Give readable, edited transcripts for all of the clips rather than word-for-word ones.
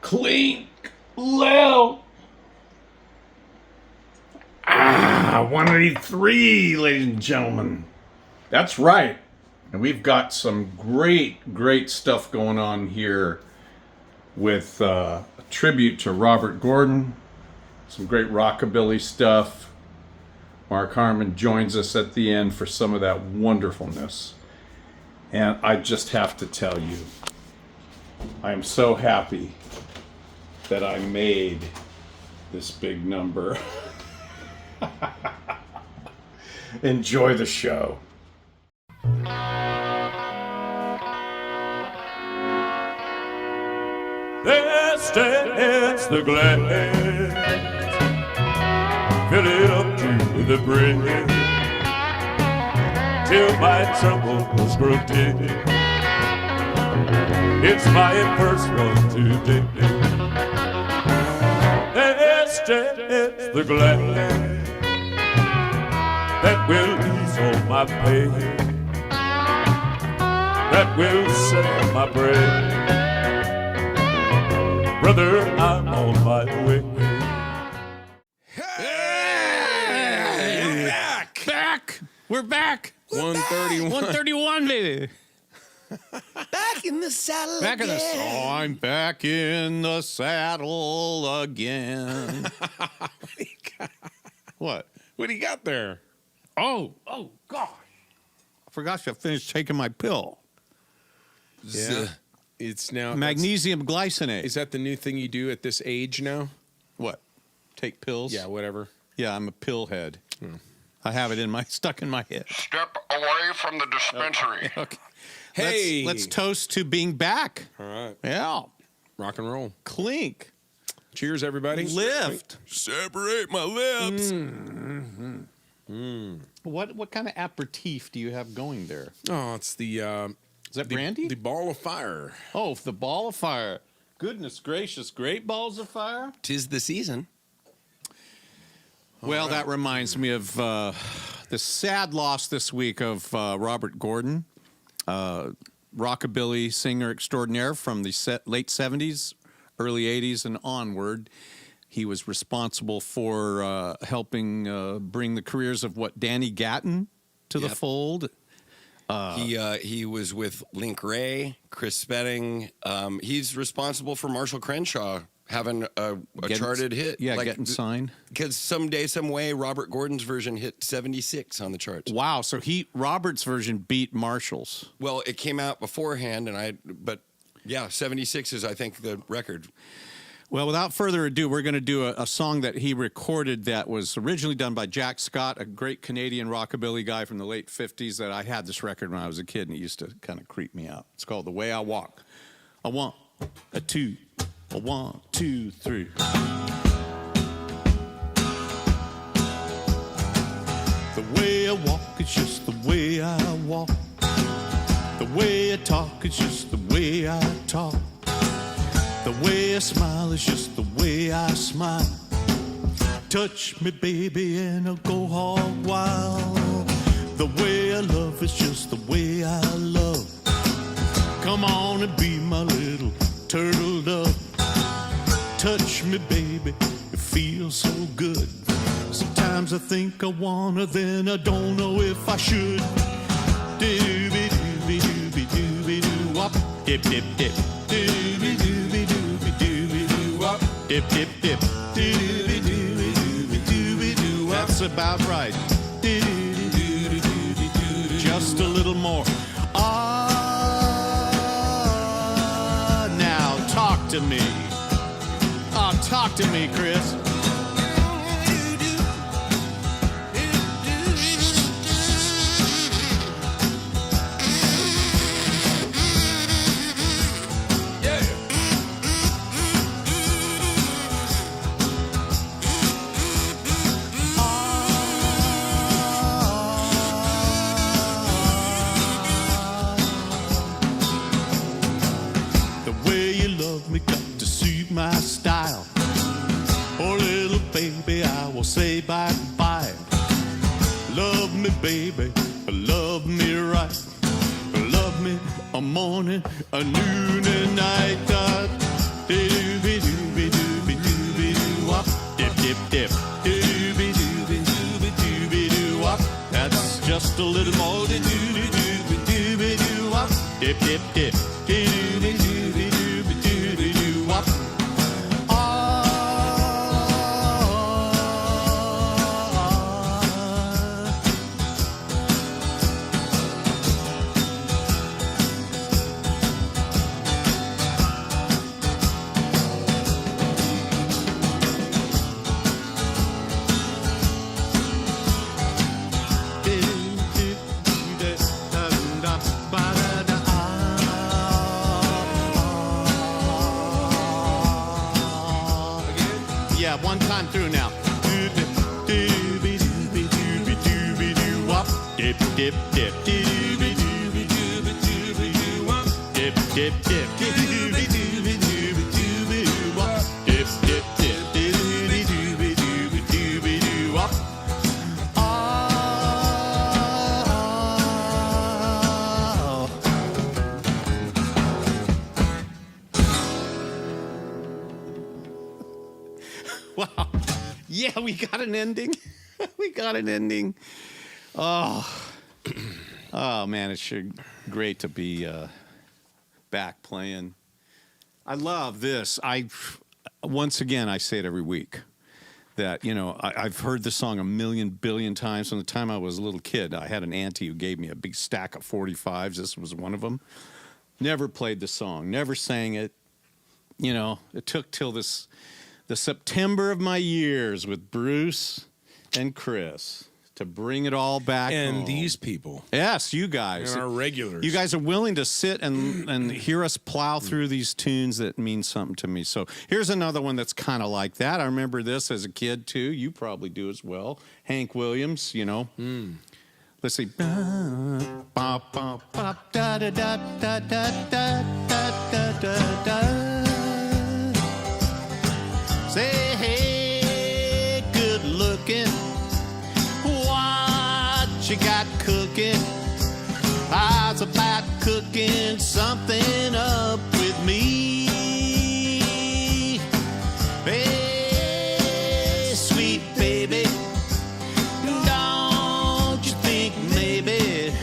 Clink. Low. 183, ladies and gentlemen. That's right. And we've got some great stuff going on here with a tribute to Robert Gordon. Some great rockabilly stuff. Mark Harmon joins us at the end for some of that wonderfulness. And I just have to tell you, I am so happy that I made this big number. Enjoy the show. There stands the glass, fill it up to the brim, till my troubles grow dim. It's my first one today. There stands the glass that will ease all my pain, that will set my brain. Brother, I'm on my way. Hey, back. We're back. 131. 131, baby. Back in the saddle Back in the again. I'm back in the saddle again. What? What do you got there? Oh, gosh. I forgot to finish taking my pill. Yeah. It's now Magnesium glycinate. Is that the new thing you do at this age now? What? Take pills? Yeah, whatever. Yeah, I'm a pill head. I have it stuck in my head. Step away from the dispensary. Okay. Hey. Let's toast to being back. All right. Yeah. Rock and roll. Clink. Cheers, everybody. Lift. Separate my lips. What kind of aperitif do you have going there? Oh, it's the Is that brandy? The ball of fire. Oh, the ball of fire. Goodness gracious, great balls of fire. 'Tis the season. Well, that reminds me of the sad loss this week of Robert Gordon, rockabilly singer extraordinaire from the late 70s, early 80s, and onward. He was responsible for helping bring the careers of Danny Gatton to the fold. He was with Link Ray, Chris Spedding. He's responsible for Marshall Crenshaw having a charted hit. Yeah, getting signed. Because someday, some way, Robert Gordon's version hit 76 on the charts. Wow, so Robert's version beat Marshall's. Well, it came out beforehand, but yeah, 76 is, I think, the record. Well, without further ado, we're going to do a song that he recorded that was originally done by Jack Scott, a great Canadian rockabilly guy from the late 50s that I had this record when I was a kid, and it used to kind of creep me out. It's called The Way I Walk. A 1, a 2, a 1, 2, 3. The way I walk is just the way I walk. The way I talk is just the way I talk. The way I smile is just the way I smile. Touch me, baby, and I'll go hog wild. The way I love is just the way I love. Come on and be my little turtle dove. Touch me, baby, it feels so good. Sometimes I think I wanna, then I don't know if I should. Doobie doobie doobie doobie doo wop, dip dip dip. Doobie doobie doobie doobie doo wop, dip dip dip. Doobie doobie doobie doobie doo wop. That's about right. Just a little more. Now talk to me. Oh, talk to me, Chris. My style. Oh, little baby, I will say bye-bye. Love me, baby, love me right. Love me a morning, a noon, and night. Doo-be-doo-be-doo-be-doo-be-doo-be-doo-wop. Dip, dip, dip. Doo-be-doo-be-doo-be-doo-be-doo-wop. That's just a little more. Doo-be-doo-be-doo-be-doo-wop. Dip, dip, dip. Doo-be-doo-be-doo-be-doo-be-doo-wop. Yeah, one time through now. Dip, dip, dip. Dip, dip, dip. Dip, dip, dip. Wow. Yeah, we got an ending. We got an ending. Oh, man, it's sure great to be back playing. I love this. Once again, I say it every week that, you know, I've heard this song a million billion times. From the time I was a little kid, I had an auntie who gave me a big stack of 45s. This was one of them. Never played the song, never sang it. You know, it took till the September of my years with Bruce and Chris to bring it all back And home. these people. Yes, you guys. And our regulars. You guys are willing to sit and hear us plow through these tunes that mean something to me. So here's another one that's kind of like that. I remember this as a kid, too. You probably do as well. Hank Williams, you know. Let's see. Say, hey, good looking. What you got cooking? I was about cooking something up with me. Hey, sweet baby, don't you think maybe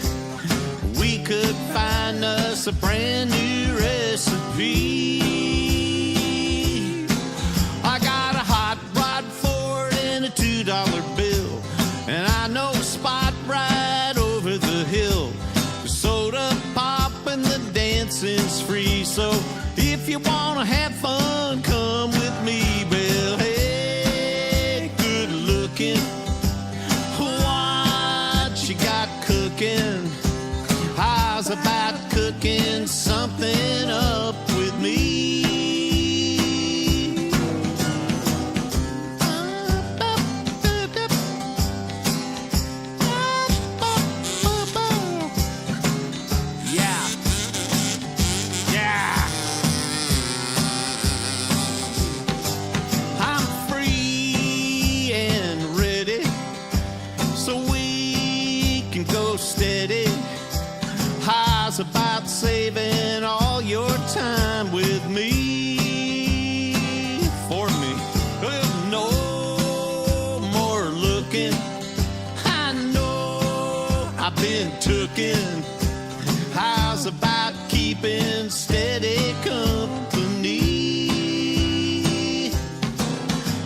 we could find us a brand new recipe? I got a hot rod Ford and a $2 bill, and I know a spot right over the hill. The soda pop and the dancing's free, so if you wanna have fun, come with me. Well, hey, good looking, what you got cooking? How's about cooking something up with me? About saving all your time with me, for me. No more looking, I know I've been tooken. How's about keeping steady company?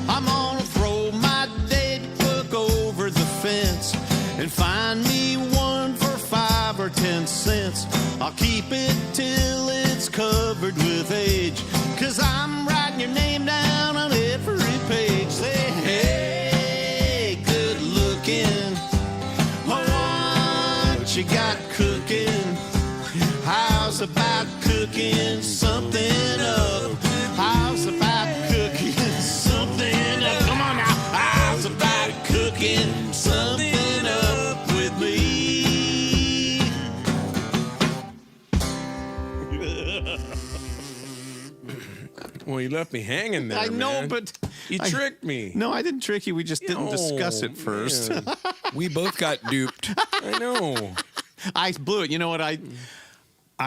I'm gonna throw my date book over the fence and find me one for 5 or 10 cents. I'll keep it till it's covered with age, 'cause I'm writing your name down on every page. Say, hey, good looking, what you got cooking? How's about cooking something up? How's about cooking something up? Come on now. How's about cooking something up with me? Well, you left me hanging there. I know, man. but You tricked me. No, I didn't trick you. We just didn't discuss it first. Man. We both got duped. I know. I blew it. You know what? I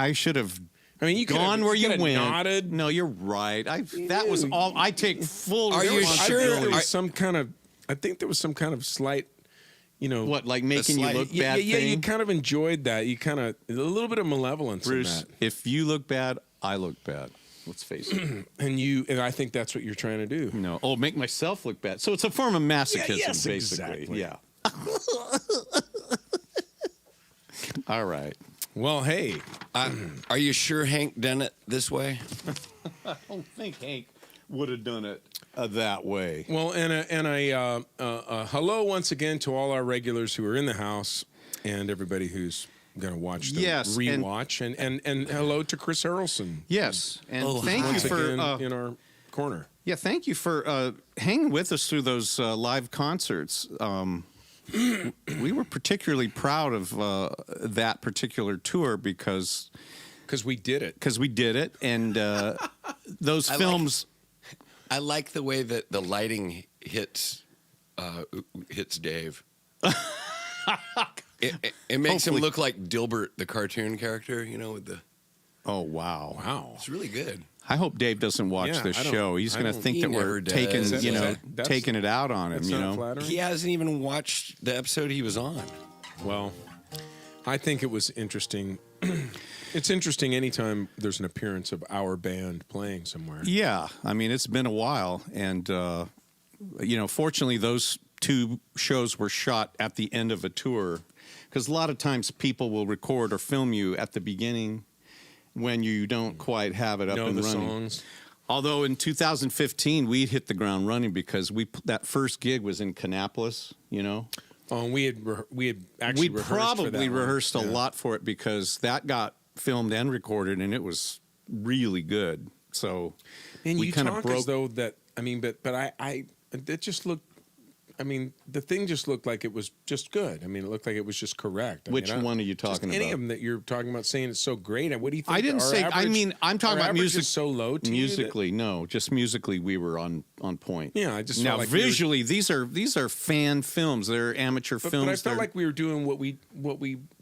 I should have. I mean, you gone where you went. Nodded. No, you're right. That was all. I take full. Are you sure? There was some kind of. I think there was some kind of slight. What, like making you look bad? Yeah, thing? you kind of enjoyed that. You kind of a little bit of malevolence Bruce, in that. if you look bad, I look bad. Let's face it. And I think that's what you're trying to do. No. Oh, make myself look bad. So it's a form of masochism, yes, basically. exactly. Yeah. All right. Well, hey, Are you sure Hank done it this way? I don't think Hank would have done it that way. well, and a hello once again to all our regulars who are in the house and everybody who's going to watch the Yes, rewatch, and hello to Chris Harrelson. Yes, and Oh, thank you Once for again in our corner. thank you for hanging with us through those live concerts. We were particularly proud of that particular tour because we did it. we did it, and those films. I like the way that the lighting hits Dave. It makes him Hopefully. look like Dilbert, the cartoon character, with the. Oh wow! Wow. It's really good. I hope Dave doesn't watch Yeah, this I don't- show. He's I going to don't- think He that we're never does. taking, That's- taking it out on him. That's not flattering. He hasn't even watched the episode he was on. Well, I think it was interesting. It's interesting anytime there's an appearance of our band playing somewhere. Yeah, I mean it's been a while, and fortunately those two shows were shot at the end of a tour, because a lot of times people will record or film you at the beginning when you don't quite have it up Know and the running. songs. Although in 2015 we hit the ground running because that first gig was in Kannapolis. Oh, and we had actually We rehearsed for probably that one. rehearsed a Yeah. lot for it because that got filmed and recorded, and it was really good. So And we you kind of talk broke. as though that. I mean, but I it just looked. I mean, the thing just looked like it was just good. I mean, it looked like it was just correct. I Which mean, one are you just talking Any about? of them that you're talking about saying it's so great. And what do you think? I didn't our say. Average, I mean, I'm talking our about average music. is so low to you that- musically, no, just musically, we were on point. Yeah, I just Now felt like we were- visually, these are fan films. They're amateur But films. I felt They're- like we were doing what we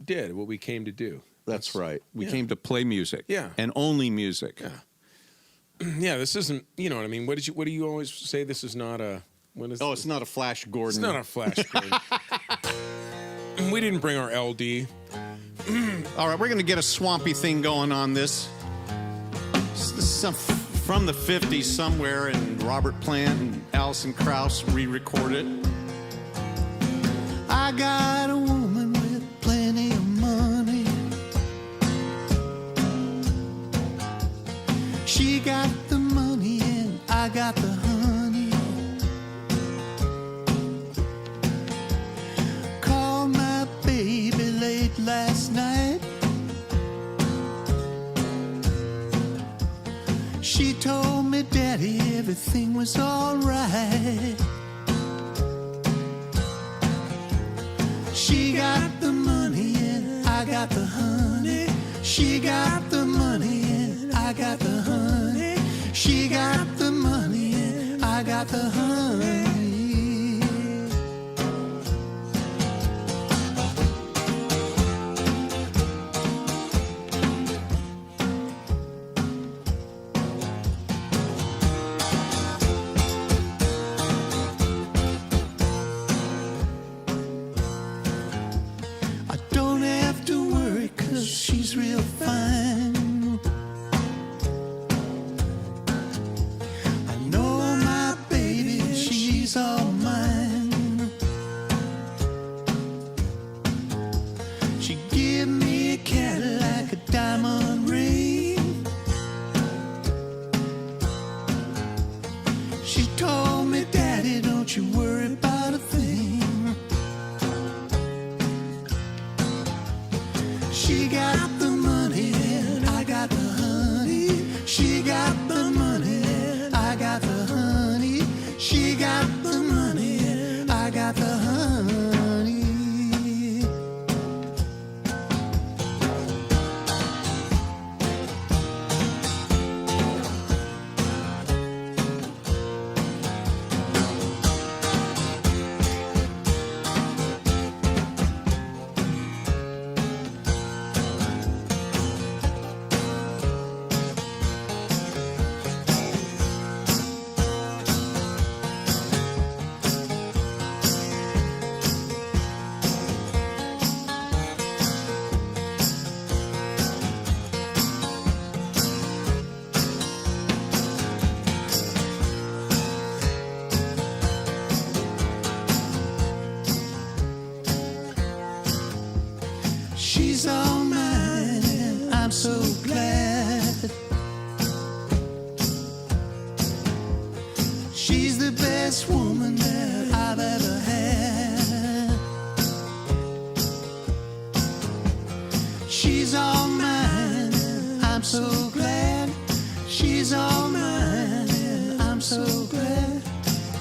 did, what we came to do. that's right. We yeah. came to play music. Yeah. and only music. Yeah. Yeah, this isn't. You know what I mean? What do you always say? This is not a. What is? Oh, it's not a Flash Gordon. It's not a flash game. We didn't bring our LD. All right, we're going to get a swampy thing going on this. This is some from the 50s somewhere, and Robert Plant and Alison Krauss re-recorded. I got a woman with plenty of money. She got the money and I got the honey. Called my baby late last night. She told me, Daddy, everything was all right. She got the money and I got the honey. She got the money and I got the honey. She got the money and I got the honey. I don't have to worry 'cause she's real fine. I know my baby, she's all mine. She give me a Cadillac, a diamond ring. She told me, Daddy, don't you worry about a thing. She got the money and I got the honey. She got the money and I got the honey. She got the money and I got the honey. She's all mine, and I'm so glad. She's the best woman that I've ever had. She's all mine, and I'm so glad. She's all mine, and I'm so glad.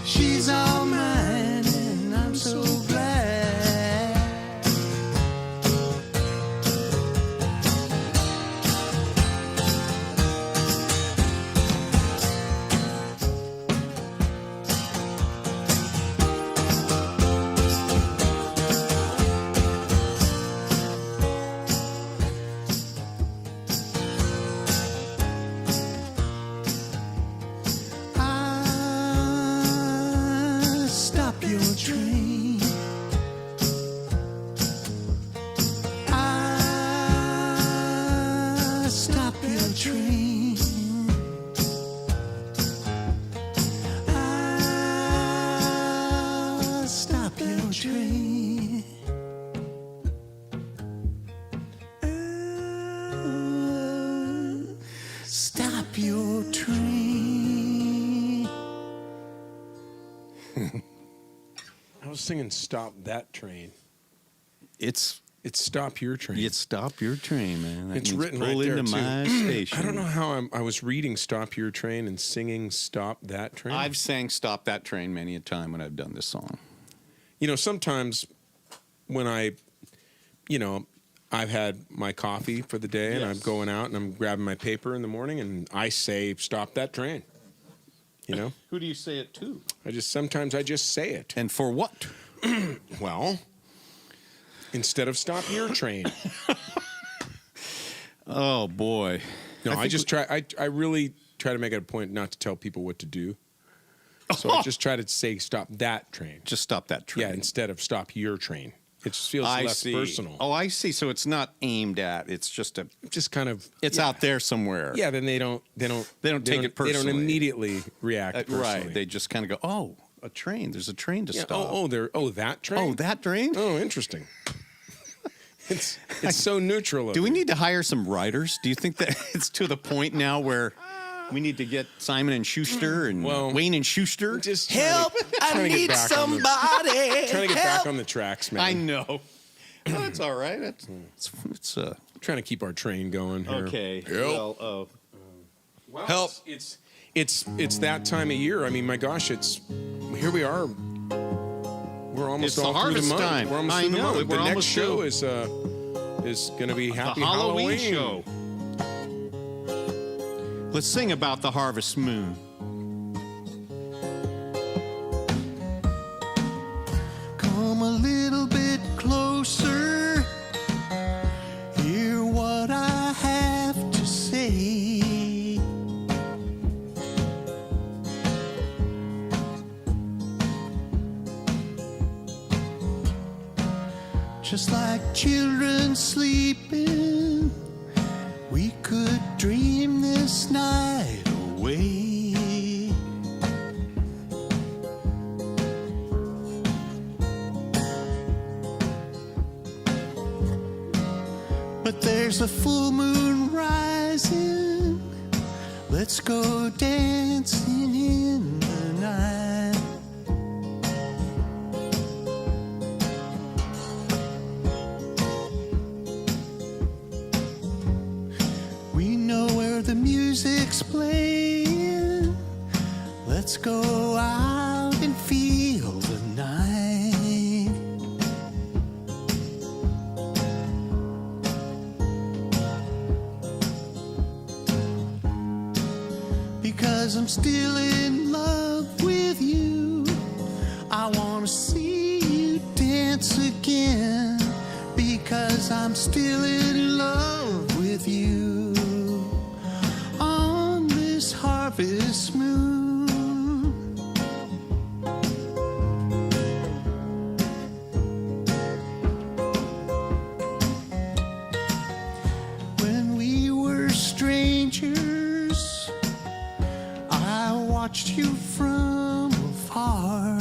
She's all mine, and I'm so glad. Stop your train. Stop your train. Stop your train. Stop your train. I was singing "Stop That Train." It's It's "Stop Your Train." stop your train, man. That It's means written pull right there, into too. my station. I don't know how I was reading "Stop Your Train" and singing "Stop That Train." I've sang "Stop That Train" many a time when I've done this song. You know, sometimes when I've had my coffee for the day and I'm going out and I'm grabbing my paper in the morning and I say, "Stop that train." You know, Who do you say it to? sometimes I just say it. And for what? Well, instead of "Stop your train," Oh boy. no, I think I really try to make it a point not to tell people what to do. So I just try to say "Stop that train." Just stop that train. Yeah, instead of "Stop your train." It just feels I less see. personal. Oh, I see. So it's not aimed at. It's just a. Just kind of. It's yeah. out there somewhere. Yeah, then they don't take it They don't personally. immediately react personally. Right. They just kind of go, "Oh, a train. There's a train to Yeah, stop." that train. Oh, that train. Oh, interesting. It's so neutral. Of Do we it. need to hire some writers? Do you think that it's to the point now where we need to get Simon and Schuster and Wayne and Schuster? Just Help! I need somebody. Trying to get back on the tracks, man. I know. Well, it's all right. It's Trying to keep our train going here. okay. Help. Well, Well, Help. It's that time of year. I mean, my gosh, here we are. We're almost It's the all through the harvest month. time. We're almost I through the know, month. we're The next almost show through. is going to be Happy the Halloween Halloween show. Let's sing about the harvest moon. Come a little bit closer. Hear what I have to say. Just like children sleeping, we could dream this night away. But there's a full moon rising. Let's go dancing in the night. We know where the music's playing. Let's go out and feel the night. Because I'm still in love with you. I want to see you dance again. Because I'm still in love with you. On this harvest moon. When we were strangers, I watched you from afar.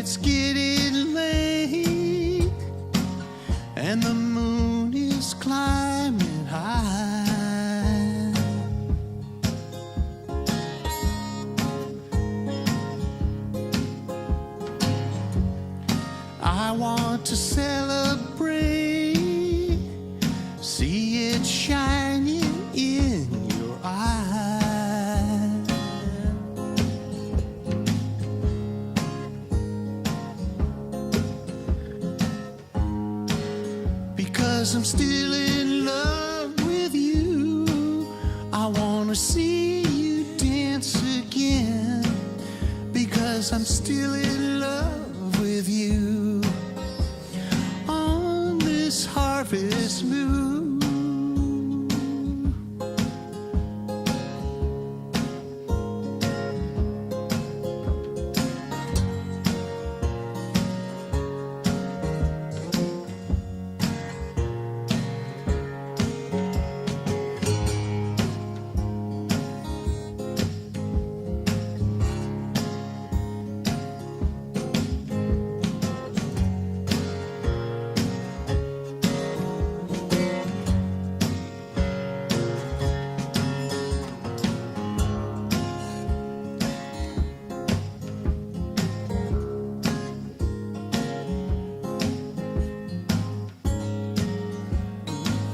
it's getting late and the moon is climbing high. I want to celebrate, see it shining in your eyes. Because I'm still in love with you, I want to see you dance again. Because I'm still in love with you on this harvest moon.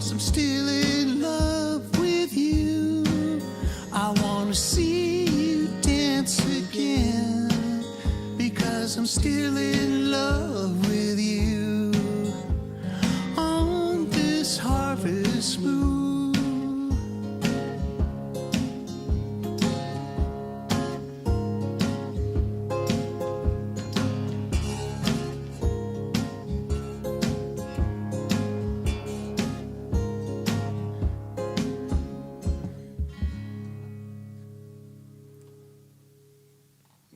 I'm still in love with you. I want to see you dance again. Because I'm still in love with you on this harvest moon.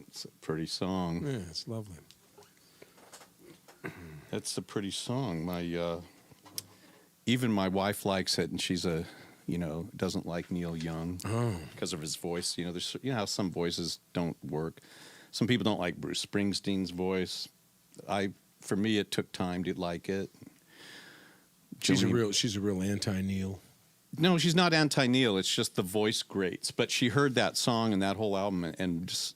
It's a pretty song. Yeah, it's lovely. That's a pretty song. My even my wife likes it, and she's doesn't like Neil Young because of his voice. There's how some voices don't work. Some people don't like Bruce Springsteen's voice. For me, it took time to like it. She's a real anti-Neil. No, she's not anti-Neil. It's just the voice grates. But she heard that song and that whole album, and just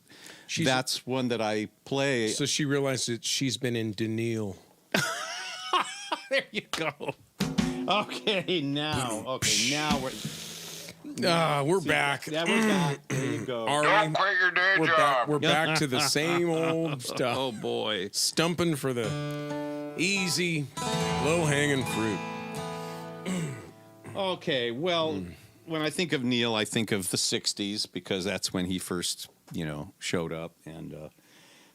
that's one that I play. So she realized that she's been in denial. There you go. Okay, now we're back. Yeah, we're back. There you go. Don't quit your day job. We're back to the same old stuff. Oh boy, Stumping for the easy, low-hanging fruit. Okay, well, when I think of Neil, I think of the '60s because that's when he first, showed up. And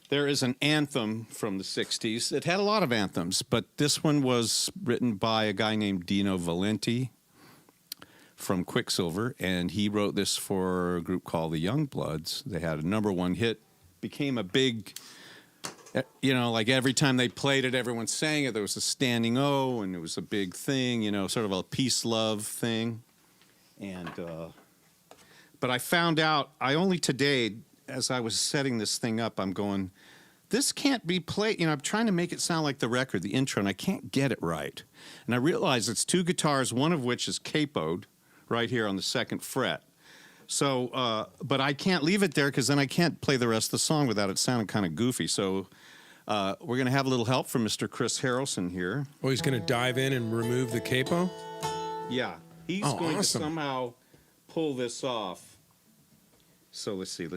there is an anthem from the '60s. It had a lot of anthems, but this one was written by a guy named Dino Valenti from Quicksilver, and he wrote this for a group called the Youngbloods. They had a #1 hit, became a big, like every time they played it, everyone sang it. There was a standing O, and it was a big thing, sort of a peace-love thing. And but I found out, only today, as I was setting this thing up, I'm going, this can't be played. I'm trying to make it sound like the record, the intro, and I can't get it right. And I realized it's two guitars, one of which is capoed right here on the 2nd fret. So, but I can't leave it there because then I can't play the rest of the song without it sounding kind of goofy. So we're going to have a little help from Mr. Chris Harrelson here. Oh, he's going to dive in and remove the capo? Yeah. He's going awesome. to somehow pull this off. So let's see.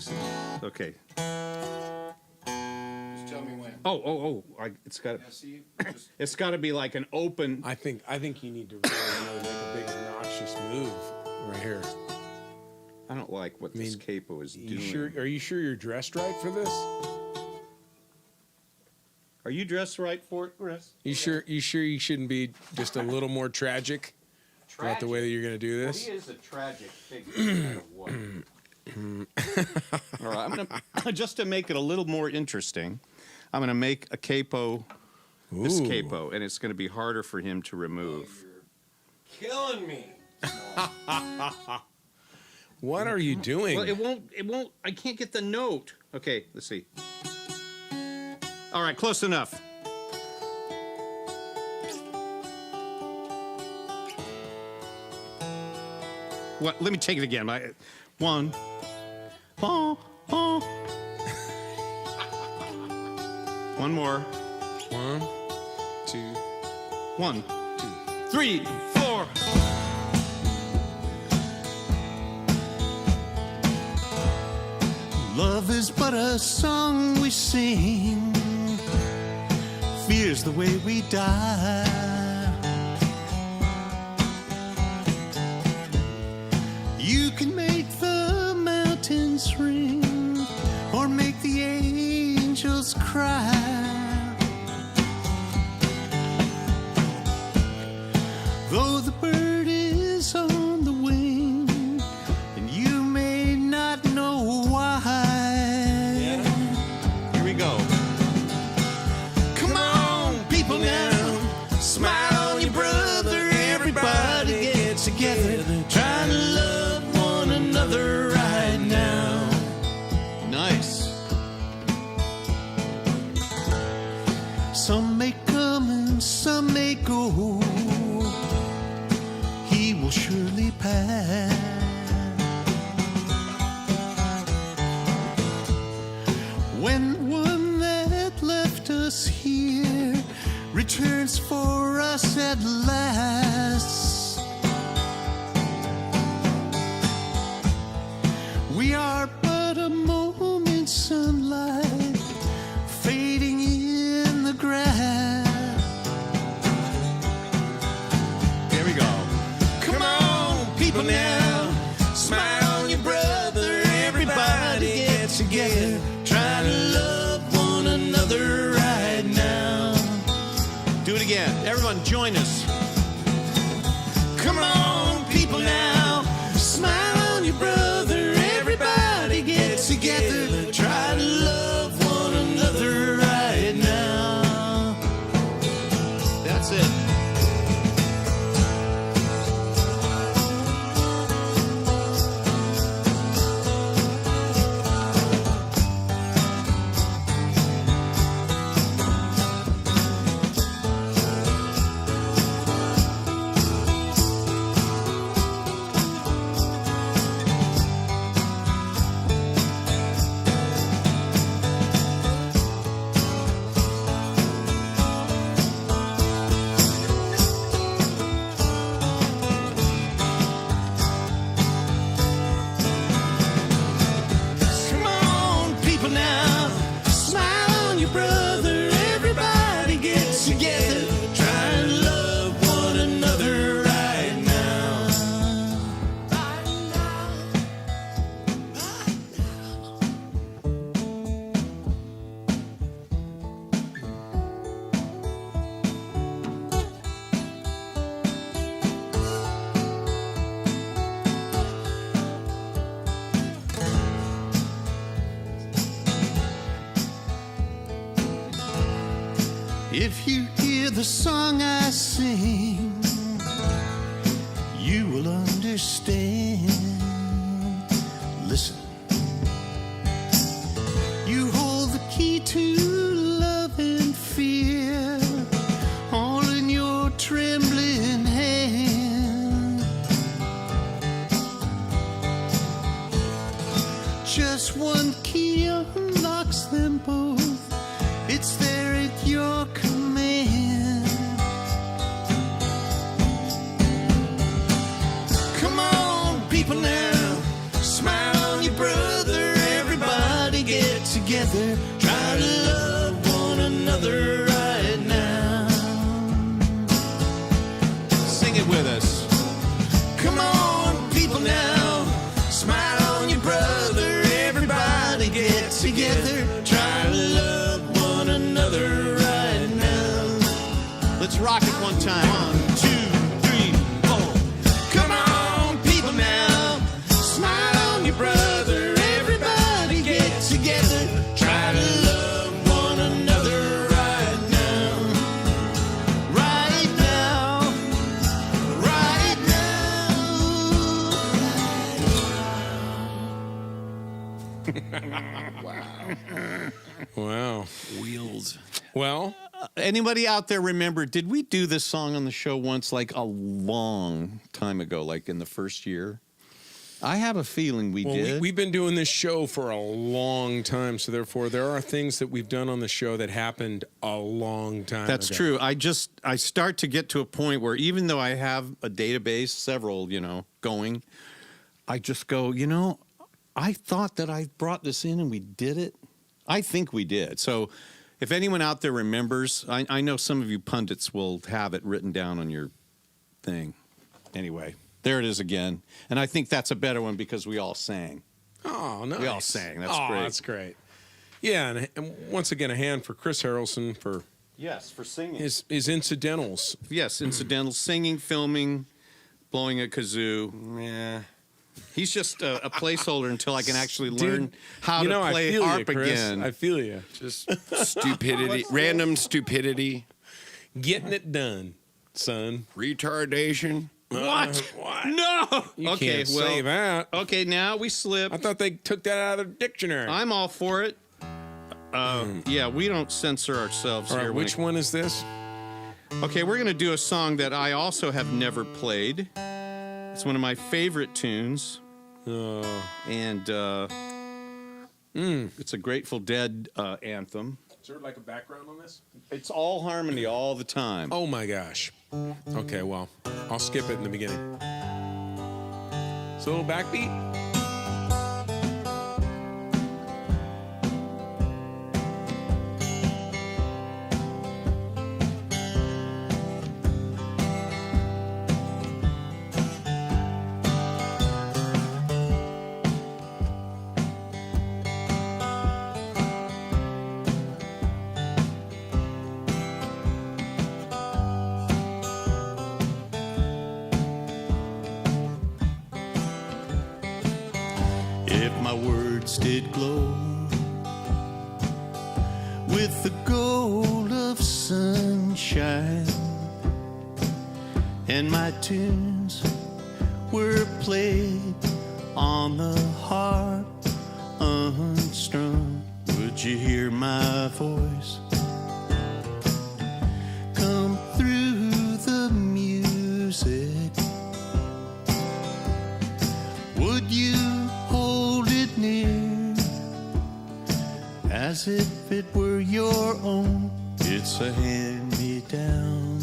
Okay. Just tell me when. It's got it's got to be like an open. I think you need to really make a big obnoxious move right here. I don't like what this capo is doing. Are you sure you're dressed right for this? Are you dressed right for it, Chris? You sure you shouldn't be just a little more tragic about the way that you're going to do this? Well, he is a tragic figure. No matter what. All right, I'm gonna just to make it a little more interesting. I'm gonna make a capo, this capo, and it's gonna be harder for him to remove. You're killing me. What are you doing? Well, it won't. I can't get the note. Okay, let's see. All right, close enough. What? Let me take it again. One. Oh, oh. One more. 1, 2, 1, 2, 3, 4. Love is but a song we sing. Fear's the way we die. You can make the mountains ring or make the angels cry. Though the bird is on the wing and you may not know why. Here we go. Come on, people now, smile on your brother. Everybody get together, trying to love one another right now. Nice. Some may come and some may go. He will surely pass. When the one that left us here returns for us at last, we are but a moment's sunlight fading in the grass. There we go. Come on, people now, smile on your brother. Everybody get together, try to love one another right now. Do it again. Everyone join us. Come on, people now, smile on your brother. Everybody get together, try to love one another right now. That's it. Come on, people now, smile on your brother. Everybody get together, try and love one another right now. If you hear the song I sing, you will understand. Listen. You hold the key to love and fear, all in your trembling hand. Just one key unlocks them both. It's there at your command. Come on, people now, smile on your brother. Everybody get together, try to love one another right now. Sing it with us. Come on, people now, smile on your brother. Everybody get together, try to love one another right now. Let's rock it one time. 1, 2, 3, 4. Come on, people now, smile on your brother. Everybody get together, try to love one another right now. Right now. Right now. Wow. Wheels. Well, Anybody out there remember, did we do this song on the show once, like a long time ago, like in the first year? I have a feeling we did. we've been doing this show for a long time, so therefore there are things that we've done on the show that happened a long time That's ago. true. I start to get to a point where even though I have a database, several, going, I just go, I thought that I brought this in and we did it. I think we did. So if anyone out there remembers, I know some of you pundits will have it written down on your thing. Anyway, there it is again. And I think that's a better one because we all sang. Oh, nice. We all sang. That's great. That's great. Yeah, and once again, a hand for Chris Harrelson for Yes, for singing. his incidentals. Yes, incidental singing, filming, blowing a kazoo. Yeah. He's just a placeholder until I can actually learn how to I play feel harp you, Chris. again. I feel you. Just stupidity, random stupidity, Getting it done, son. retardation. What? What? No. You Okay, can't say that. Okay, now we slip. I thought they took that out of their dictionary. I'm all for it. Yeah, we don't censor ourselves All right, here. which one is this? Okay, we're going to do a song that I also have never played. It's one of my favorite tunes, and it's a Grateful Dead anthem. Is there like a background on this? It's all harmony all the time. Oh my gosh. Okay, well, I'll skip it in the beginning. It's a little backbeat. If my words did glow with the gold of sunshine, and my tunes were played on the harp unstrung, would you hear my voice come through the music? Would you hold it near as if it were your own? It's a hand-me-down.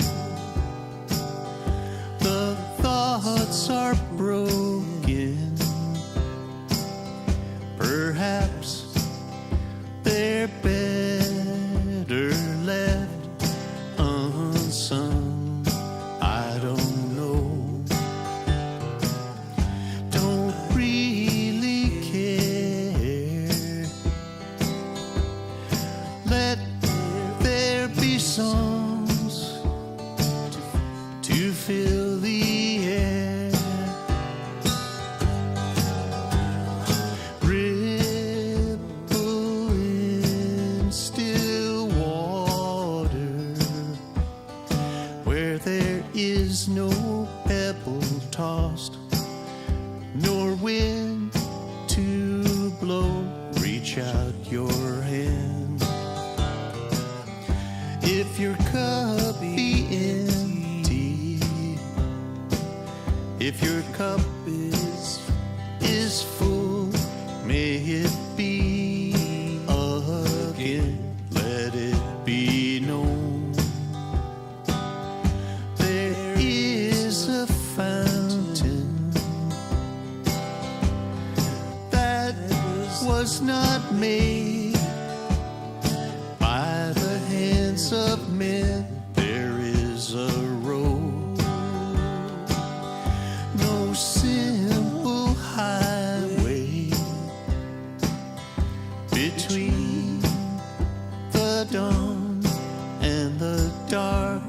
The thoughts are broken. Perhaps they're better left unsung. I don't know. Don't really care. Let there be songs to fill the air. Ripple in still water where there is no pebble tossed nor wind to blow. Reach out your hand. If your cup be empty, if your cup is full, may it be again. Let it be known there is a fountain that was not made by the hands of men. There is a road, no simple highway between the dawn and the dark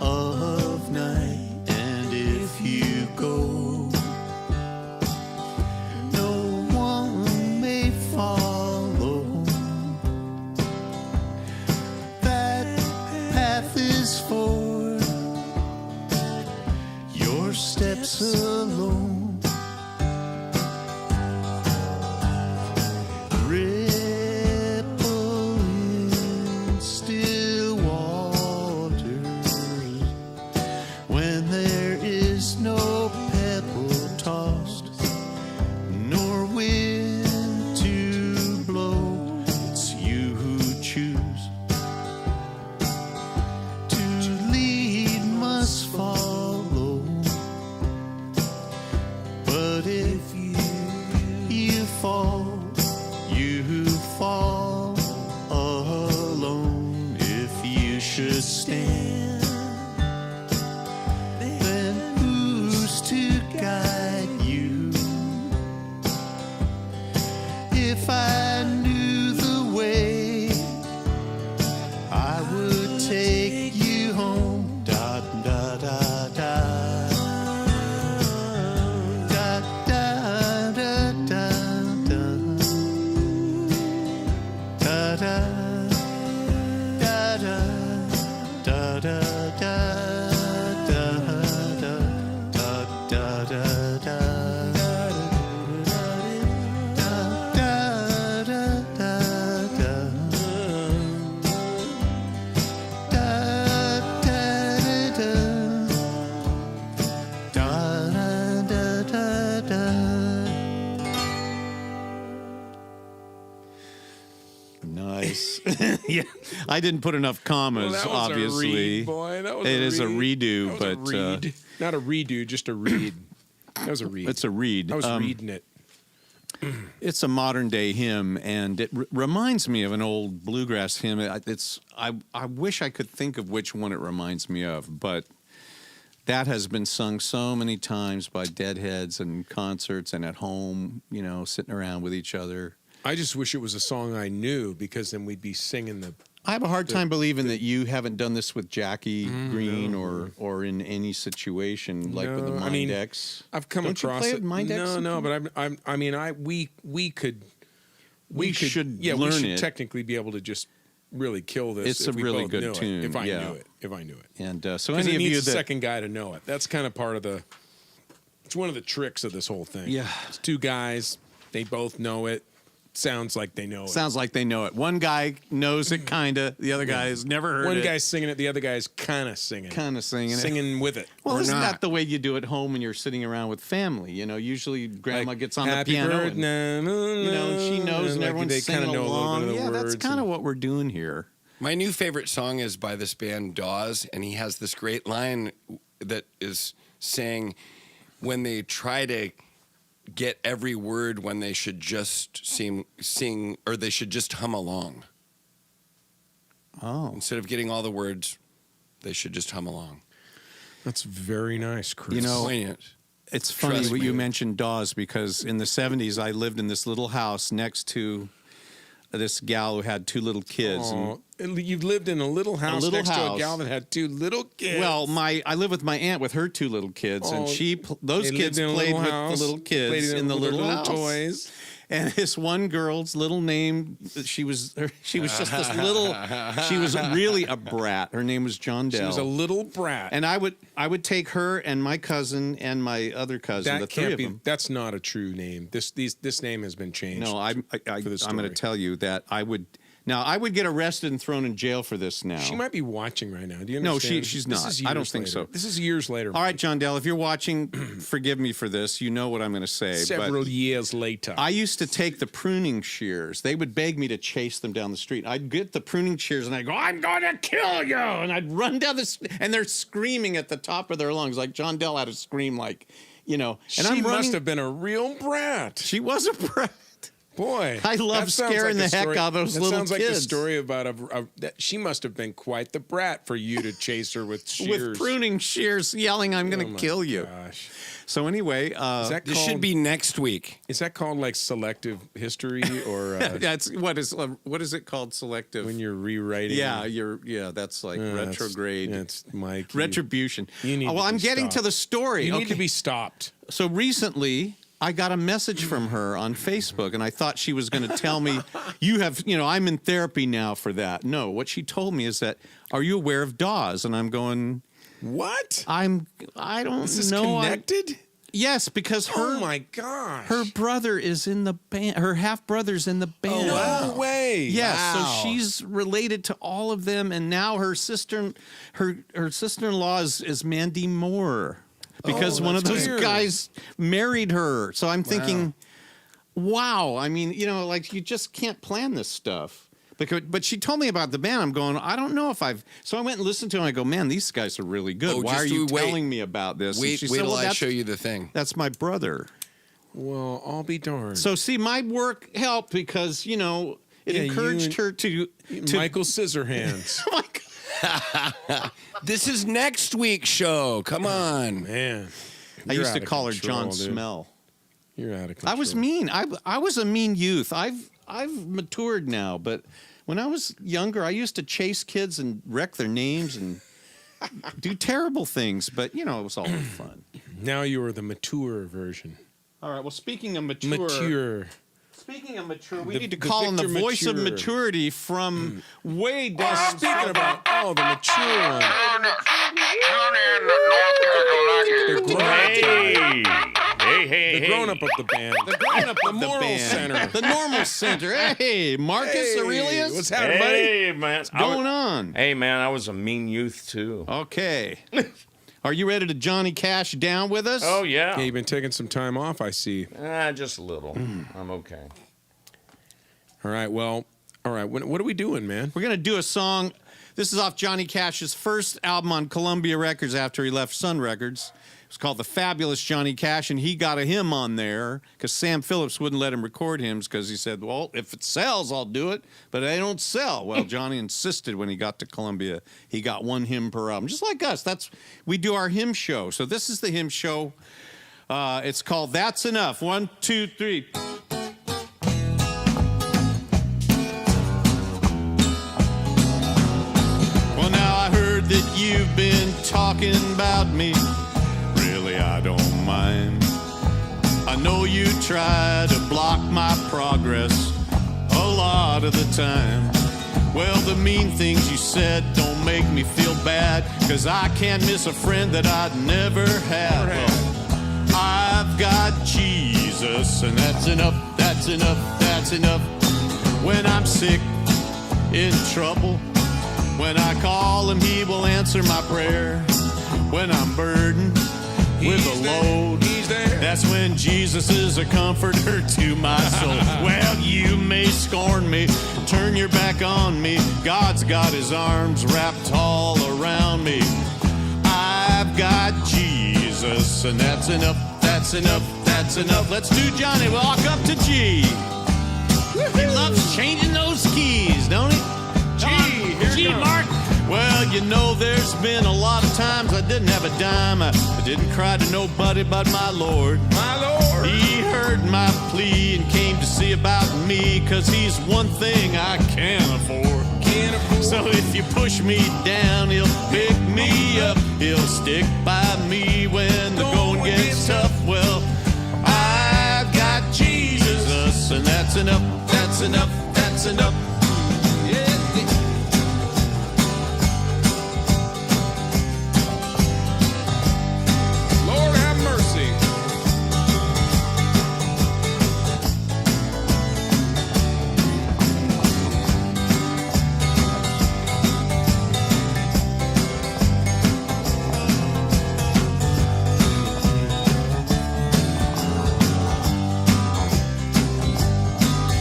of night. And if you go, no one may follow. That path is for your steps alone. But if you fall, you fall alone. If you should stand, then who's to guide you? If I knew the way, I would take you home. Da da da da. Da da da da da. Da da da da da da da da da da da. Nice. Yeah, I didn't put enough commas. Well, that was obviously, a read, boy. That was it is a read. redo, That was but a read. Not a redo, just a read. That was a read. it's a read. I was reading it. It's a modern day hymn, and it reminds me of an old bluegrass hymn. I wish I could think of which one it reminds me of, but that has been sung so many times by deadheads and concerts and at home, you know, sitting around with each other. I just wish it was a song I knew, because then we'd be singing the. I have a hard time believing that you haven't done this with Jackie Green or in any situation like with the No, I Mind mean, X. I've come Don't you across play it. with Mind X No, sometimes? but we could. We should Yeah, learn we should it. technically be able to just really kill this. It's if a we really both good knew it, tune, If I yeah. knew it. And so Because any it of you needs a that second guy to know it. That's kind of part of the. It's one of the tricks of this whole thing. Yeah. It's two guys. They both know it. Sounds like they know it. sounds like they know it. One guy knows it kinda, the other guy has never heard One it. guy's singing it. The other guy's kind of singing. Kind of singing it. Singing with it. Well, or isn't not. that the way you do at home when you're sitting around with family? You know, usually grandma Like, gets on the Happy piano birthday, and, you know, and she knows and like, everyone's they singing kinda know a little along. bit of the Yeah, that's words kind of and- what we're doing here. My new favorite song is by this band Dawes, and he has this great line that is saying, when they try to get every word when they should just sing, or they should just hum along. Oh. Instead of getting all the words, they should just hum along. That's very nice, Chris. You know, Poignant. It's funny Trust what me. you mentioned Dawes, because in the 70s I lived in this little house next to this gal who had two little kids. Oh, you've lived in a little house little next to a house. gal that had two little kids. Well, I live with my aunt with her two little kids, and Oh, those they kids lived in a played little with house, the little kids played in the with their little house. toys. And this one girl's little name, she was just this little. She was really a brat. Her name was John Dell. She was a little brat. And I would take her and my cousin and my other cousin, that the three can't of be. them. That's not a true name. This name has been changed. No, I'm for the going to story. tell you that I would. Now I would get arrested and thrown in jail for this now. She might be watching right now. Do you No, understand? she's This not. is I don't years think later. so. This is years later. All right, John Dell, if you're watching, forgive me for this. You know what I'm going to say. Several but years later. I used to take the pruning shears. They would beg me to chase them down the street. I'd get the pruning shears and I'd go, "I'm going to kill you!" And I'd run down the street, and they're screaming at the top of their lungs, like John Dell had to scream, like, you know. And she I'm running. must have been a real brat. She was a brat. Boy, I love that sounds scaring like the a heck story- out of those that little sounds like the kids. story about that she must have been quite the brat for you to chase her with shears. With pruning shears, yelling, "I'm going Oh to my kill you." Gosh. So anyway, Is that This called, should be next week. Is that called like selective history or that's what is it called? Selective. when you're rewriting? Yeah, that's like That's- retrograde. That's Mike. you- Retribution. You need well, to I'm be getting to stopped. the story. You okay. need to be stopped. So recently, I got a message from her on Facebook, and I thought she was going to tell me, I'm in therapy now for that. No, what she told me is that, are you aware of Dawes? And I'm going, What? I don't Is this know. connected? Yes, because Oh my gosh. her brother is in the band. Her half brother's in the band. No way. Yes, Wow. so she's related to all of them, and now her sister-in-law is Mandy Moore, because one of that's those weird. guys married her. So I'm thinking, wow. I mean, like you just can't plan this stuff. But she told me about the band. I'm going, I don't know if I've. So I went and listened to them. I go, man, these guys are really good. Oh, Why just are you wait. telling me about this? And Wait she till said, well, I show you the thing. that's my brother. Well, I'll be darned. So see, my work helped because it encouraged her to Michael Scissorhands. Oh my God. This is next week's show. Come on. Man. I You're used to out of call her control, John dude. Smell. You're out of control. I was mean. I was a mean youth. I've matured now, but when I was younger, I used to chase kids and wreck their names and do terrible things. But it was all fun. Now you are the mature version. All right. Well, speaking of mature. Speaking of mature, we need to call in the Victor voice of Mature. maturity from way down. Speaking about the mature one. Hey, The grown-up of the band. The grown-up The of the moral band. center. The normal center. Hey, Marcus Aurelius. What's happening, buddy? Hey, man. What's going on? Hey, man, I was a mean youth, too. Okay. Are you ready to Johnny Cash down with us? Oh, yeah. Yeah, you've been taking some time off, I see. Just a little. I'm okay. All right, well, what are we doing, man? We're going to do a song. This is off Johnny Cash's first album on Columbia Records after he left Sun Records. It's called The Fabulous Johnny Cash, and he got a hymn on there because Sam Phillips wouldn't let him record hymns because he said, well, if it sells, I'll do it, but they don't sell. Well, Johnny insisted when he got to Columbia, he got one hymn per album, just like us. We do our hymn show. So this is the hymn show. It's called That's Enough. 1, 2, 3. Well, now I heard that you've been talking about me. Really, I don't mind. I know you try to block my progress a lot of the time. Well, the mean things you said don't make me feel bad, 'cause I can't miss a friend that I'd never had. Well, I've got Jesus, and that's enough, that's enough, that's enough. When I'm sick, in trouble, when I call him, he will answer my prayer. When I'm burdened with a load, He's there. that's when Jesus is a comforter to my soul. Well, you may scorn me, turn your back on me. God's got his arms wrapped all around me. I've got Jesus, and that's enough, that's enough, that's enough. Let's do Johnny, walk up to G. He loves changing those keys, don't he? G, Mark. Well, there's been a lot of times I didn't have a dime. I didn't cry to nobody but my Lord. My Lord. He heard my plea and came to see about me, 'cause he's one thing I can't afford. So if you push me down, he'll pick me up. He'll stick by me when the going gets tough. Well, I've got Jesus, and that's enough, that's enough, that's enough. Lord have mercy.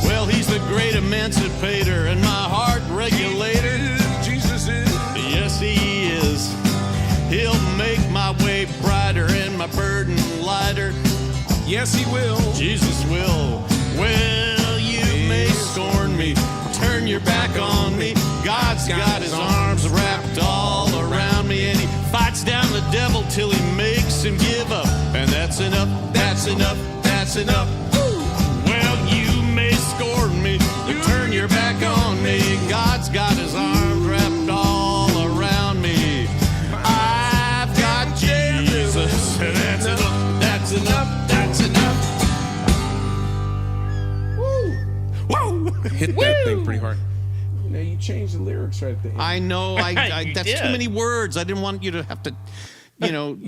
Well, he's the great emancipator and my heart regulator. Jesus is. Yes, he is. He'll make my way brighter and my burden lighter. Yes, he will. Jesus will. Well, you may scorn me, turn your back on me. God's got his arms wrapped all around me, and he fights down the devil till he makes him give up. And that's enough, that's enough, that's enough. Well, you may scorn me, you turn your back on me. God's got his arms wrapped all around me. I've got Jesus, and that's enough, that's enough, that's enough. Woo! Hit that thing pretty hard. Now you changed the lyrics right there. I know, You that's did. too many words. I didn't want you to have to,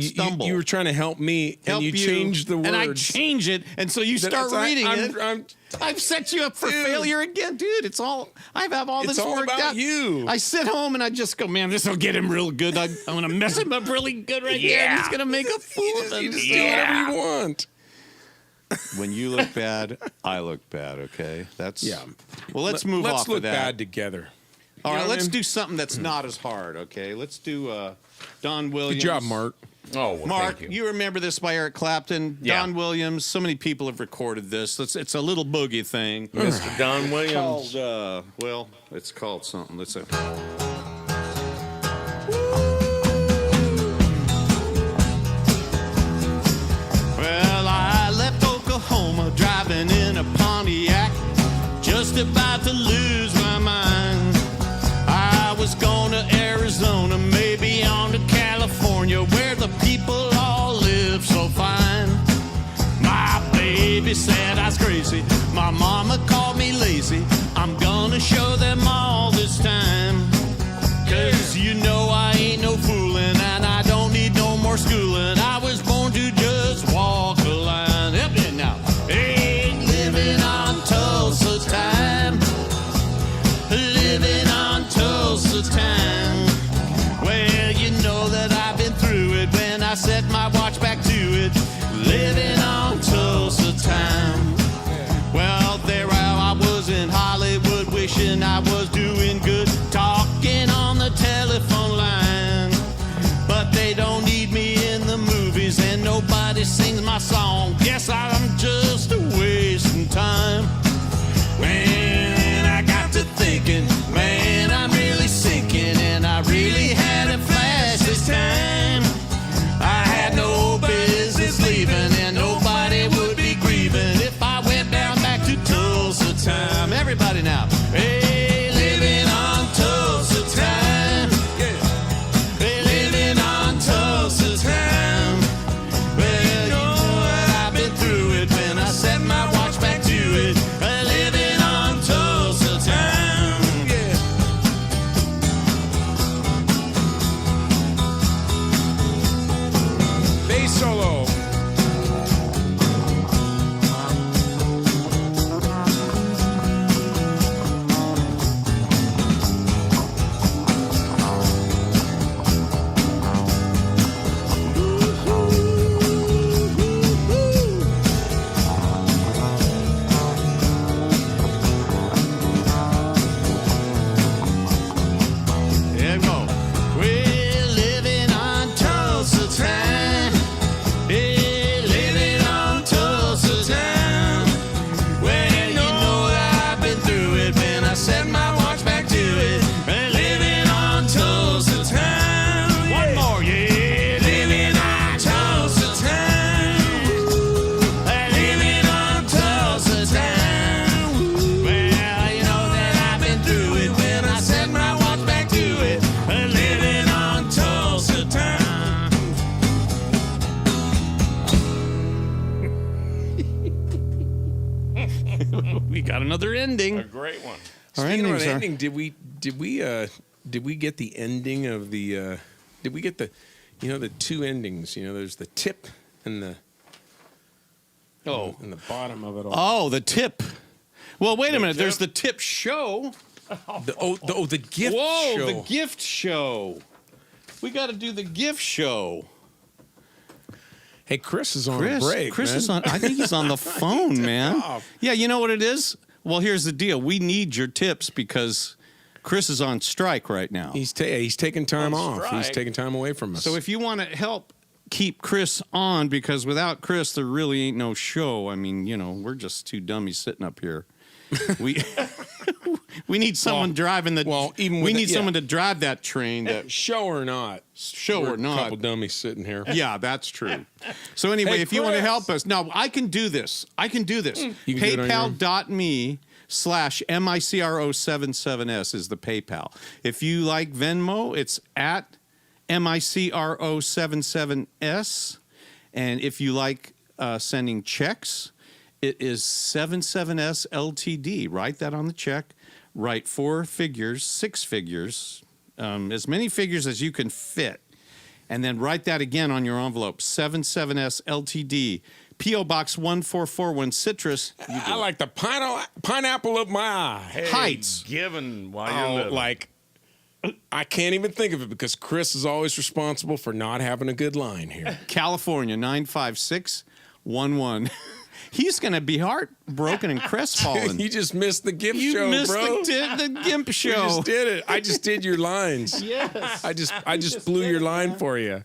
stumble. You were trying to help me, Help and you changed the words. and I change it, and so you start reading it. I've set you up for failure again, dude. It's all I have all this It's all worked about out. you. I sit home and I just go, man, this will get him real good. I'm gonna mess him up really good right here. And he's gonna make a fool of You him. just do whatever you want. When you look bad, I look bad. Okay, that's Yeah. Well, let's move Let's off look of that. bad together. All right, know what I let's mean? do something that's not as hard, okay? Let's do Don Williams. Good job, Mark. Oh, well, Mark, thank you remember this by Eric Clapton? Yeah. Don Williams. So many people have recorded this. It's a little boogie thing. Mr. Don Williams. Called, well, it's called something. Let's see. Well, I left Oklahoma driving in a Pontiac, just about to lose my mind. I was going to Arizona, maybe on to California, where the people all live so fine. My baby said I was crazy, my mama called me lazy. I'm gonna show them all this time. 'Cause you know I ain't no fooling, and I don't need no more schooling. I was born to just walk the line. Help me now. Ain't living on Tulsa time. Living on Tulsa time. Well, you know that I've been through it when I set my watch back to it. Living on Tulsa time. Well, there I was in Hollywood, wishing I was doing good, talking on the telephone line. But they don't need me in the movies, and nobody sings my song. Guess I'm just wasting time. Man, I got to thinking, man, I'm really sinking, and I really had a flash this time. I had no business leaving, and nobody would be grieving if I went down back to Tulsa time. Everybody now. Hey, living on Tulsa time. Hey, living on Tulsa time. Well, you know what I've been through it when I set my watch back to it. Living on Tulsa time. Yeah. Bass solo. There we go. We're living on Tulsa time. Hey, living on Tulsa time. Well, you know that I've been through it when I set my watch back to it. We're living on Tulsa time. One more, yeah. Living on Tulsa time. Living on Tulsa time. Well, you know that I've been through it when I set my watch back to it. Living on Tulsa time. We got another ending. A great one. Speaking of endings an are- ending, did we get the ending of the? Did we get the? You know, the two endings. You know, there's the tip and the. And the bottom of it all. Oh, the tip. Well, wait a minute. There's the tip show. The gift Whoa, show. the gift show. We got to do the gift show. Hey, Chris is on a break. Chris man. is on. I think he's on the phone, man. off. Yeah, you know what it is? Well, here's the deal. We need your tips because Chris is on strike right now. He's taking time off. He's strike. taking time away from us. So if you want to help keep Chris on, because without Chris, there really ain't no show. I mean, you know, we're just two dummies sitting up here. We we need someone driving the. well, even we with need it- yeah. someone to drive that train. That show or not, show we're or a not. couple dummies sitting here. Yeah, that's true. So anyway, Hey, if you want to Chris. help us, now I can do this. I can do this. You can do it on your own. PayPal.me/MICRO77S is the PayPal. If you like Venmo, it's at MICRO77S. And if you like sending checks, it is 77S LTD. Write that on the check. Write 4 figures, 6 figures, as many figures as you can fit. And then write that again on your envelope. 77S LTD. P.O. Box 1441 Citrus. I like the pineapple of my eye. Hey, Heights. Given while you're Oh, living. like I can't even think of it because Chris is always responsible for not having a good line here. California 95611. he's going to be heartbroken and crestfallen. You just missed the gift You show, missed bro. the GIMP We show. just did it. I just did your lines. Yes. I just blew your line for you.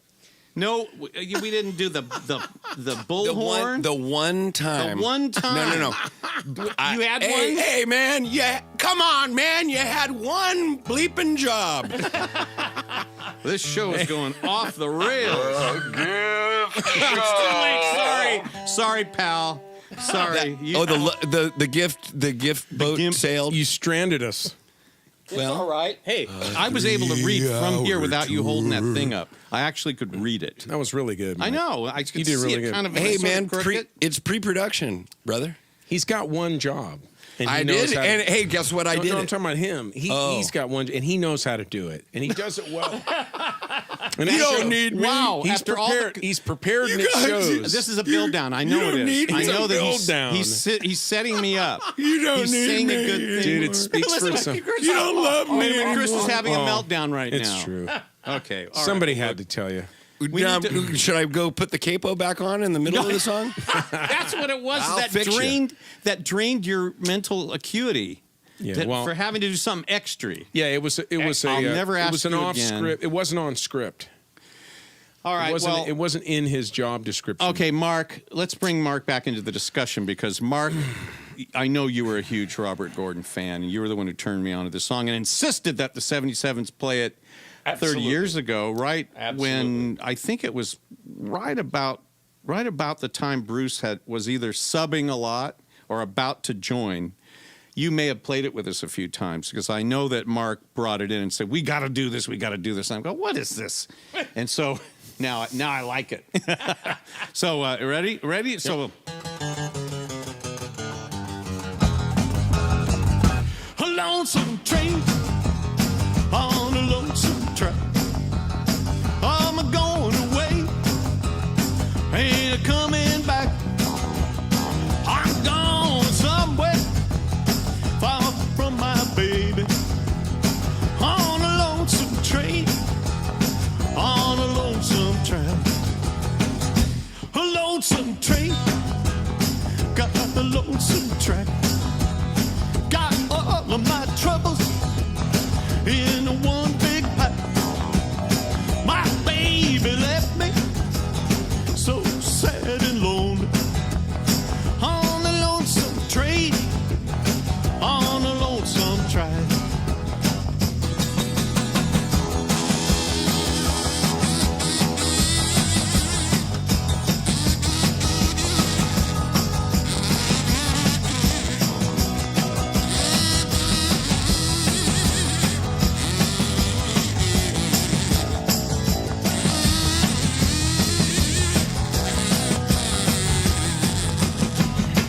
No, we didn't do the bullhorn. The one time. The one time. No. You had Hey, one? hey, man. Yeah, come on, man. You had one bleeping job. This show is going off the rails. It's too late. Sorry, pal. Sorry. The gift boat GIMP. sailed. You stranded us. Well, all right. Hey, I was able to read from here without you holding that thing up. I actually could read it. That was really good. I Mike. know. I could You did see really it good. kind of. hey, sort of man. crooked. It's pre-production, brother. He's got one job. And he I knows did. how to- And hey, guess what? I No, did no, I'm it. talking about him. He's got one, and he knows how to do it, and he does it well. And You it don't shows. need me. Wow. He's After all prepared. He's prepared, and it guys- shows. This is a build down. I know you it don't is. need I me. know It's a that build down. he's setting me up. You don't he's need saying me. a good thing. Dude, it speaks for itself. You don't love me. Wait a minute, Chris is having a Oh, meltdown right now. It's true. Okay. all Somebody right. had to tell you. Now, should I go put the capo back on in the middle of the song? That's what it was. I'll That fix drained your mental acuity. Yeah, well- for having to do something extra. Yeah, it was. I'll never it ask was an you off again. script. It wasn't on script. All right. It wasn't in his job description. Okay, Mark, let's bring Mark back into the discussion because Mark, I know you were a huge Robert Gordon fan, and you were the one who turned me on to this song and insisted that the 77s play it 30 years ago, right? When I think it was right about the time Bruce was either subbing a lot or about to join. You may have played it with us a few times because I know that Mark brought it in and said, we got to do this, we got to do this. And I'm going, what is this? And so now I like it. So ready? Yep. So A lonesome train on a lonesome track. I'm going away, ain't coming back. I'm gone somewhere far from my baby. On a lonesome train, on a lonesome track. A lonesome train, got a lonesome track. Got all of my troubles in one big pack. My baby left me so sad and lonely. On a lonesome train, on a lonesome track.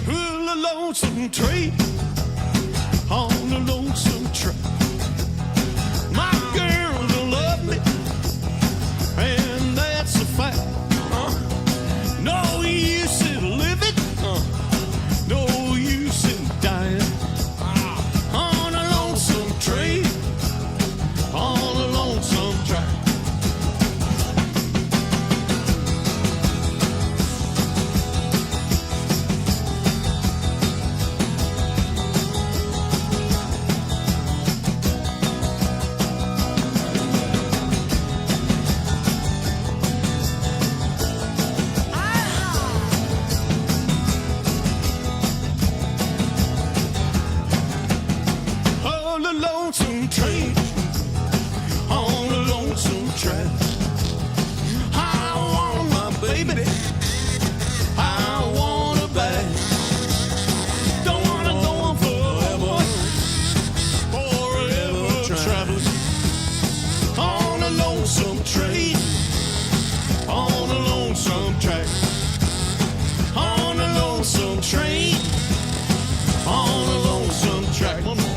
A lonesome train on a lonesome track. My girl don't love me, and that's a fact. No use in living, no use in dying. On a lonesome train, on a lonesome track. On a lonesome train, on a lonesome track. I want my baby, I want her back. Don't wanna go on forever, forever traveling. On a lonesome train, on a lonesome track. On a lonesome train, on a lonesome track. One more.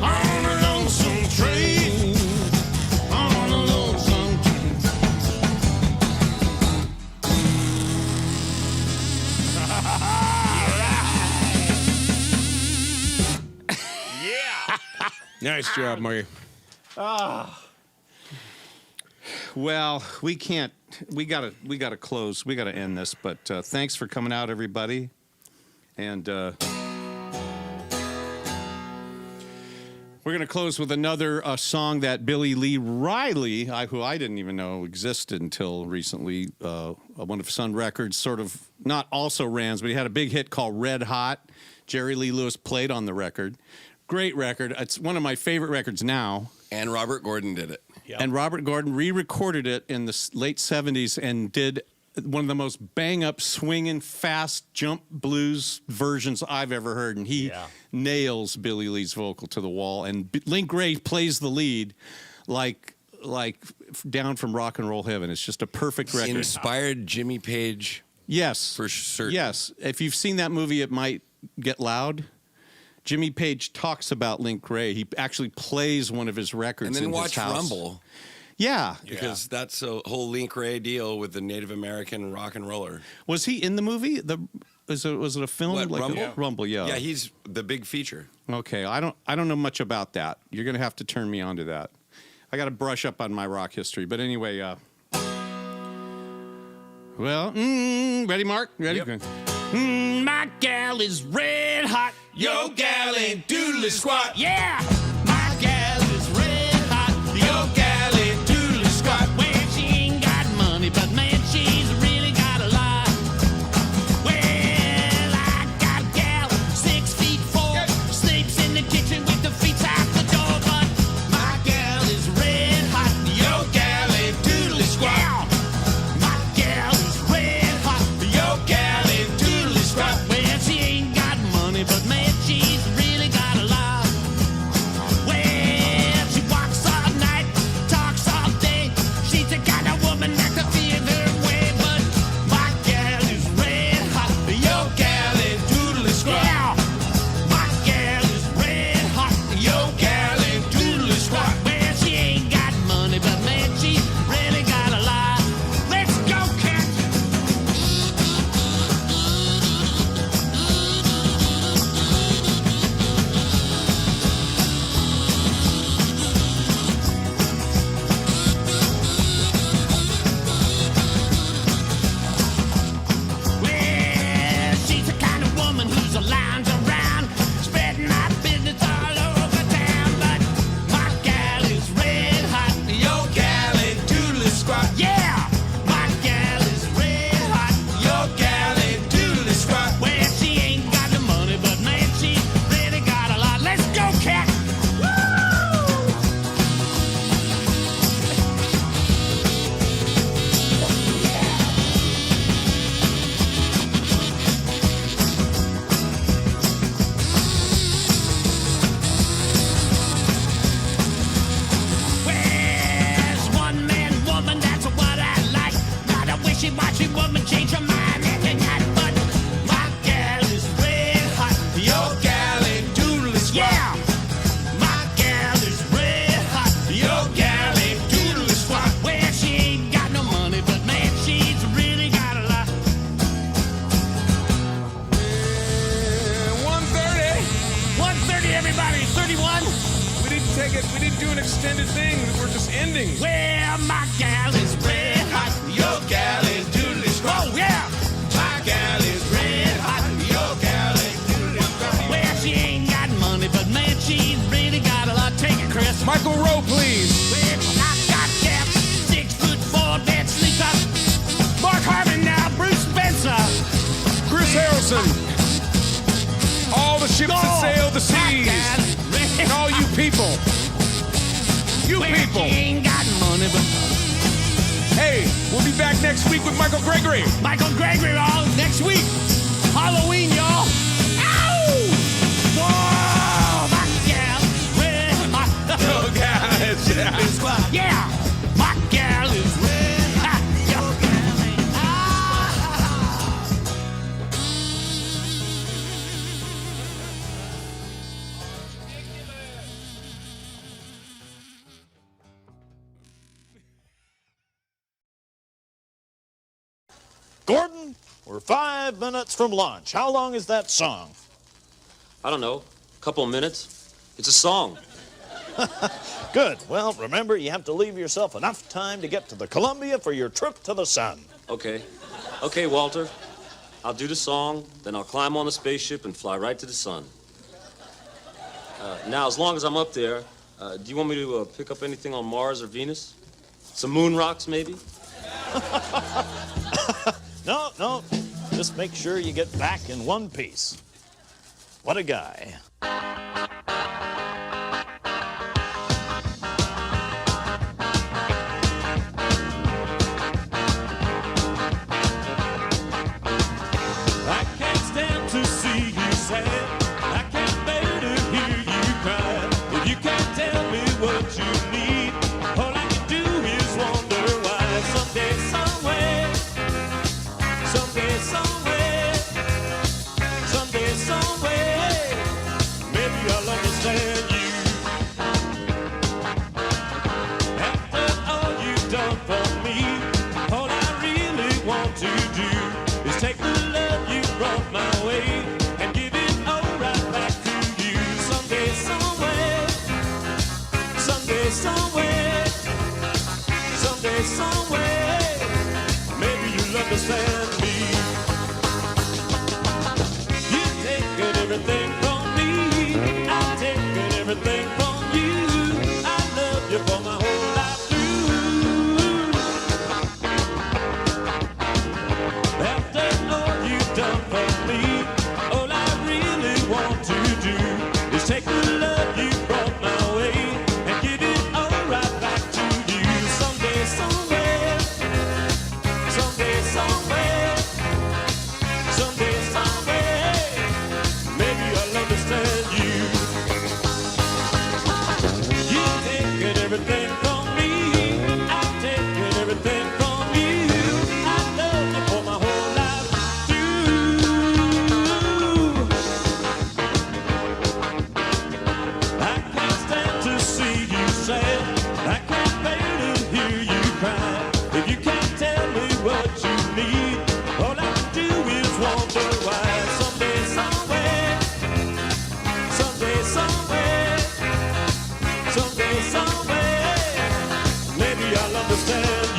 On a lonesome train, on a lonesome train. Nice job, Mario. well, we can't. We gotta close. We gotta end this. But thanks for coming out, everybody. And we're going to close with another song that Billy Lee Riley, who I didn't even know existed until recently, one of Sun Records, sort of not also rans, but he had a big hit called Red Hot. Jerry Lee Lewis played on the record. Great record. It's one of my favorite records now. And Robert Gordon did it. Yep. And Robert Gordon re-recorded it in the late 70s and did one of the most bang-up, swinging, fast jump blues versions I've ever heard. And he nails Billy Lee's vocal to the wall. And Link Wray plays the lead like down from rock and roll heaven. It's just a perfect record. Inspired Jimmy Page. Yes. For certain. Yes. If you've seen that movie, It Might Get Loud. Jimmy Page talks about Link Wray. He actually plays one of his records And then in watch his house. Rumble. Yeah. Because that's a whole Link Wray deal with the Native American rock and roller. Was he in the movie? Was it a film? What, Rumble? Rumble, yeah. Yeah, he's the big feature. Okay, I don't know much about that. You're gonna have to turn me on to that. I got to brush up on my rock history. But anyway, ready, Mark? Ready? Yep. My gal is red hot. Yo, gal ain't doodly squat. Yeah, my gal is red hot. Yo, gal ain't doodly squat. Well, she ain't got money, but man, she's really got a lot. Well, I got a gal, 6'4", sleeps in the kitchen with the feet out the door. But my gal is red hot. Yo, gal ain't doodly squat. Yeah, my gal is red hot. Yo, gal ain't doodly squat. Well, she ain't got money, but man, she's really got a lot. Well, she walks all night, talks all day. She's the kind of woman that can feel her way. But my gal is red hot. Yo, gal ain't doodly squat. Yeah, my gal is red hot. Yo, gal ain't doodly squat. Well, she ain't got money, but man, she's really got a lot. Let's go, cat. Well, she's the kind of woman who's a lounge around, spreading out business all over town. But my gal is red hot. Yo, gal ain't doodly squat. Yeah, my gal is red hot. Yo, gal ain't doodly squat. Well, she ain't got the money, but man, she really got a lot. Let's go, cat. Woo! Well, one man woman, that's what I like. Not a wishy-washy woman, change her mind every night. But my gal is red hot. Yo, gal ain't doodly squat. Yeah, my gal is red hot. Yo, gal ain't doodly squat. Well, she ain't got no money, but man, she's really got a lot. 1:30. 1:30, everybody. 31. We didn't take it. We didn't do an extended thing. We're just ending. Well, my gal is red hot. Yo, gal ain't doodly squat. Oh, yeah. My gal is red hot. Yo, gal ain't doodly squat. Well, she ain't got money, but man, she's really got a lot. Take it, Chris. Michael Rowe, please. Well, I got Cap, 6'4", dead sleeper. Mark Harmon now, Bruce Spencer. Chris Harrelson. All the ships that sail the seas. And all you people. You Well, people. she ain't got money, but Hey, we'll be back next week with Michael Gregory. Michael Gregory all next week. Halloween, y'all. Ow! Whoa, my gal, red hot. Yo, gal ain't doodly squat. Yeah, my gal is red hot. Yo, gal ain't. Ah. Gordon, we're 5 minutes from lunch. How long is that song? I don't know, a couple of minutes. It's a song. Good. Well, remember, you have to leave yourself enough time to get to the Columbia for your trip to the sun. Okay. Okay, Walter. I'll do the song, then I'll climb on the spaceship and fly right to the sun. Now, as long as I'm up there, do you want me to pick up anything on Mars or Venus? Some moon rocks, maybe? No. Just make sure you get back in one piece. What a guy. I can't stand to see you sad. I can't bear to hear you cry. If you can't tell me what you need, all I can do is wonder why. Someday, somewhere, someday, somewhere, someday, somewhere, maybe I'll understand you. After all you've done for me, all I really want to do is take the love you brought my way and give it all right back to you. Someday, somewhere, someday, somewhere, someday, somewhere, maybe you'll understand me. You take good everything from me, I take good everything from you. I love you for my whole life through. After all you've done for me, all I really want to do is take the love you brought my way and give it all right back to you. Someday, somewhere, someday, somewhere, someday, somewhere, maybe I'll understand you. You take good everything from me, I take good everything from you. I love you for my whole life through. I can't stand to see you sad. I can't bear to hear you cry. If you can't tell me what you need, all I can do is wonder why. Someday, somewhere, someday, somewhere, someday, somewhere, maybe I'll understand